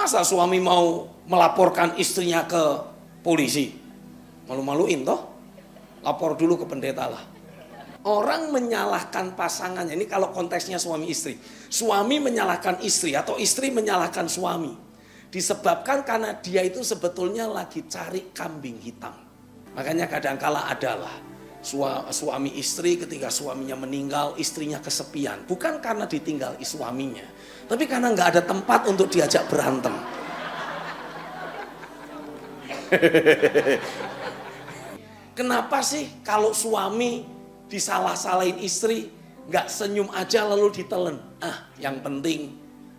Masa suami mau melaporkan istrinya ke polisi? Malu-maluin toh? Lapor dulu ke pendeta lah. Orang menyalahkan pasangannya, ini kalau konteksnya suami istri. Suami menyalahkan istri atau istri menyalahkan suami. Disebabkan karena dia itu sebetulnya lagi cari kambing hitam. Makanya kadangkala adalah suami istri ketika suaminya meninggal, istrinya kesepian. Bukan karena ditinggal suaminya, tapi karena nggak ada tempat untuk diajak berantem. Kenapa sih kalau suami disalah-salahin istri, nggak senyum aja lalu ditelen? Yang penting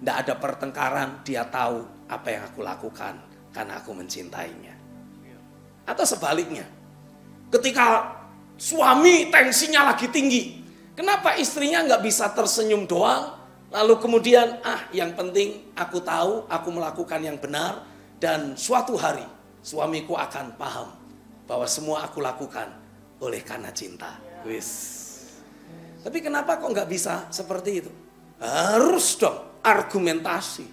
nggak ada pertengkaran, dia tahu apa yang aku lakukan karena aku mencintainya. Atau sebaliknya, ketika suami tensinya lagi tinggi, kenapa istrinya nggak bisa tersenyum doang, lalu kemudian yang penting aku tahu aku melakukan yang benar dan suatu hari suamiku akan paham bahwa semua aku lakukan oleh karena cinta. Wis. Tapi kenapa kok nggak bisa seperti itu? Harus dong argumentasi,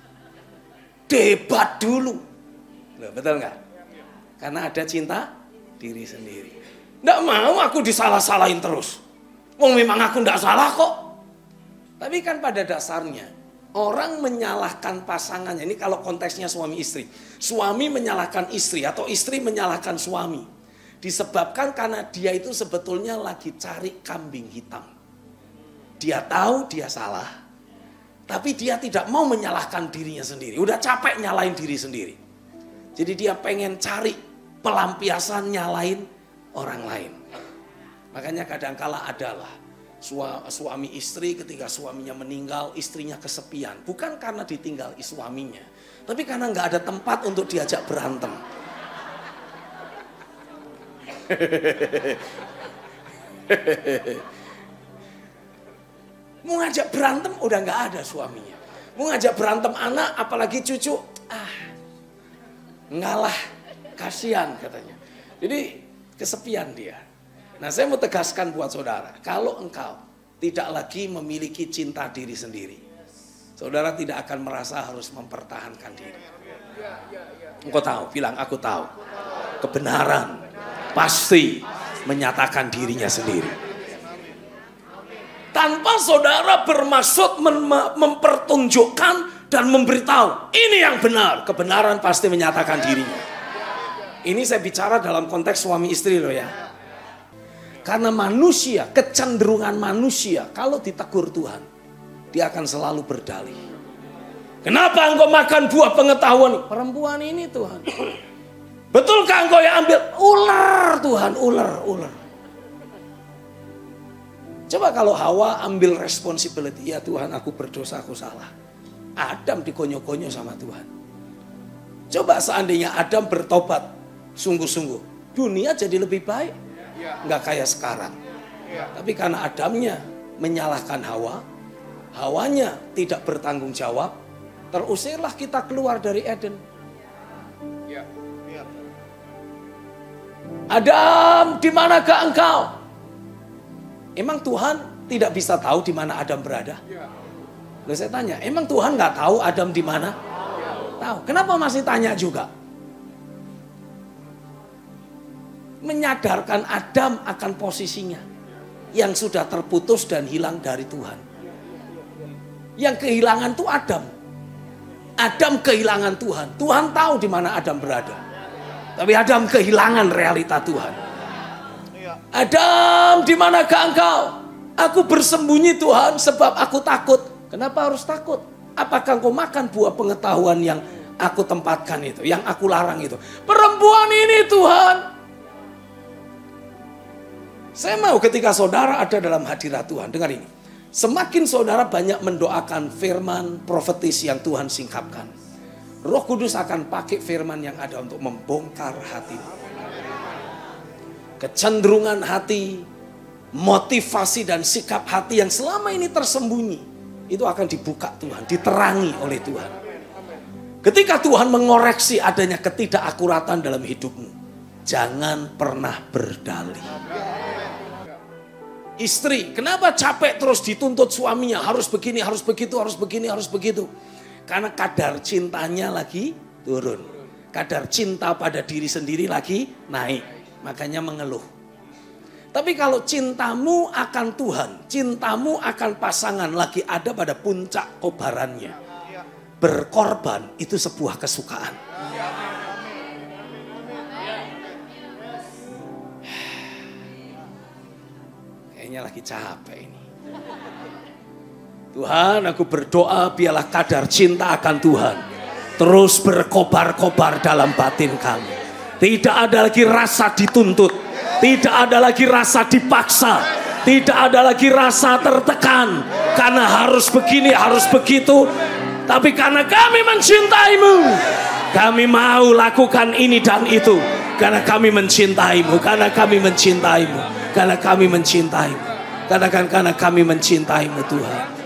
debat dulu. Loh, betul nggak? Karena ada cinta diri sendiri. Nggak mau aku disalah-salahin terus. Memang aku nggak salah kok. Tapi kan pada dasarnya orang menyalahkan pasangannya. Ini kalau konteksnya suami istri. Suami menyalahkan istri atau istri menyalahkan suami. Disebabkan karena dia itu sebetulnya lagi cari kambing hitam. Dia tahu dia salah, tapi dia tidak mau menyalahkan dirinya sendiri. Udah capek nyalain diri sendiri. Jadi dia pengen cari pelampiasan nyalain orang lain. Makanya kadangkala adalah suami istri ketika suaminya meninggal, istrinya kesepian. Bukan karena ditinggal suaminya, tapi karena nggak ada tempat untuk diajak berantem. Mau ngajak berantem udah nggak ada suaminya. Mau ngajak berantem anak apalagi cucu, ngalah, kasihan katanya. Jadi kesepian dia. Nah, saya mau tegaskan buat saudara, kalau engkau tidak lagi memiliki cinta diri sendiri, saudara tidak akan merasa harus mempertahankan diri. Engkau tahu, bilang aku tahu. Kebenaran pasti menyatakan dirinya sendiri. Tanpa saudara bermaksud mempertunjukkan dan memberitahu ini yang benar, kebenaran pasti menyatakan dirinya. Ini saya bicara dalam konteks suami istri loh ya. Karena manusia, kecenderungan manusia kalau ditegur Tuhan, dia akan selalu berdalih. Kenapa engkau makan buah pengetahuan? Perempuan ini Tuhan. Betulkah engkau yang ambil? Ular Tuhan, ular. Coba kalau Hawa ambil responsibility, ya Tuhan aku berdosa, aku salah. Adam dikonyol-konyol sama Tuhan. Coba seandainya Adam bertobat sungguh-sungguh, dunia jadi lebih baik. Nggak kayak sekarang. Tapi karena Adamnya menyalahkan Hawa, Hawanya tidak bertanggung jawab, terusirlah kita keluar dari Eden. Adam, di manakah engkau? Emang Tuhan tidak bisa tahu di mana Adam berada? Lalu saya tanya, emang Tuhan nggak tahu Adam di mana? Tahu. Kenapa masih tanya juga? Menyadarkan Adam akan posisinya yang sudah terputus dan hilang dari Tuhan. Yang kehilangan itu Adam. Adam kehilangan Tuhan. Tuhan tahu di mana Adam berada. Tapi Adam kehilangan realita Tuhan. Adam, di manakah engkau? Aku bersembunyi Tuhan sebab aku takut. Kenapa harus takut? Apakah engkau makan buah pengetahuan yang aku tempatkan itu, yang aku larang itu? Perempuan ini Tuhan. Saya mau ketika saudara ada dalam hadirat Tuhan, dengar ini. Semakin saudara banyak mendoakan firman profetis yang Tuhan singkapkan, Roh Kudus akan pakai firman yang ada untuk membongkar hati. Kecenderungan hati, motivasi dan sikap hati yang selama ini tersembunyi, itu akan dibuka Tuhan, diterangi oleh Tuhan. Ketika Tuhan mengoreksi adanya ketidakakuratan dalam hidupmu, jangan pernah berdalih. Istri, kenapa capek terus dituntut suaminya? Harus begini, harus begitu, harus begini, harus begitu. Karena kadar cintanya lagi turun. Kadar cinta pada diri sendiri lagi naik. Makanya mengeluh. Tapi kalau cintamu akan Tuhan, cintamu akan pasangan lagi ada pada puncak kobarannya. Berkorban itu sebuah kesukaan. Kayaknya lagi capek ini. Tuhan, aku berdoa biarlah kadar cinta akan Tuhan terus berkobar-kobar dalam batin kami. Tidak ada lagi rasa dituntut, tidak ada lagi rasa dipaksa, tidak ada lagi rasa tertekan karena harus begini, harus begitu. Tapi karena kami mencintaimu, kami mau lakukan ini dan itu. Karena kami mencintaimu, karena kami mencintaimu, karena kami mencintaimu. Katakan karena kami mencintaimu Tuhan.